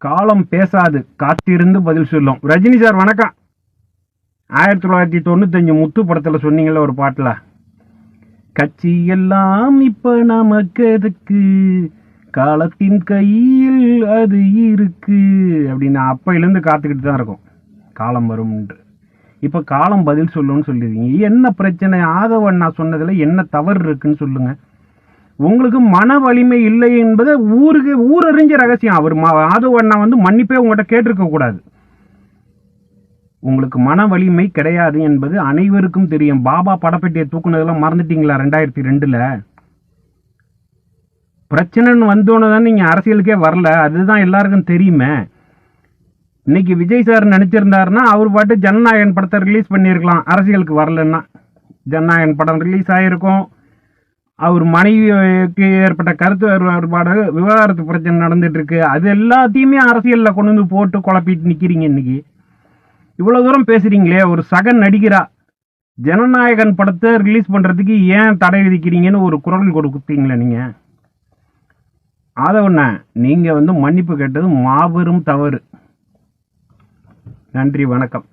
காலம் பேசாது, காத்திருந்து பதில் சொல்லும். ரஜினி சார் வணக்கம். 1995 முத்து படத்துல சொன்னீங்கல்ல ஒரு பாட்டுல, கட்சி எல்லாம் இப்ப நமக்கு எதுக்கு, காலத்தின் கையில் அது இருக்கு அப்படின்னு. அப்பையிலேருந்து காத்துக்கிட்டு தான் இருக்கும் காலம் வரும்ன்ட்டு. இப்ப காலம் பதில் சொல்லுன்னு சொல்லிருக்கீங்க. என்ன பிரச்சனை? ஆதவண்ணா சொன்னதுல என்ன தவறு இருக்குன்னு சொல்லுங்க. உங்களுக்கு மன வலிமை இல்லை என்பது ஊரறிஞ்ச ரகசியம். அவர் ஆதவண்ணா மன்னிப்பே உங்கள்கிட்ட கேட்டிருக்க கூடாது. உங்களுக்கு மன வலிமை கிடையாது என்பது அனைவருக்கும் தெரியும். பாபா படப்பெட்டியை தூக்குனதெல்லாம் மறந்துட்டீங்களா? 2002ல் பிரச்சனைன்னு வந்தோன்னு தான் நீங்க அரசியலுக்கே வரல. அதுதான் எல்லாருக்கும் தெரியுமே. இன்னைக்கு விஜய் சார் நினைச்சிருந்தாருன்னா அவர் பாட்டு ஜனநாயகன் படத்தை ரிலீஸ் பண்ணியிருக்கலாம். அரசியலுக்கு வரலன்னா ஜனநாயகன் படம் ரிலீஸ் ஆகிருக்கும். அவர் மனைவிக்கு ஏற்பட்ட கருத்து வேறுபாடு, விவகாரத்து பிரச்சனை நடந்துட்டு இருக்கு. அது எல்லாத்தையுமே அரசியல்ல கொண்டு வந்து போட்டு குழப்பிட்டு நிக்கிறீங்க. இன்னைக்கு இவ்வளவு தூரம் பேசுறீங்களே, ஒரு சக நடிகரா ஜனநாயகன் படத்தை ரிலீஸ் பண்றதுக்கு ஏன் தடை விதிக்கிறீங்கன்னு ஒரு குரல் கொடுத்தீங்களே நீங்க. ஆதவண்ணா, நீங்க மன்னிப்பு கேட்டது மாபெரும் தவறு. நன்றி, வணக்கம்.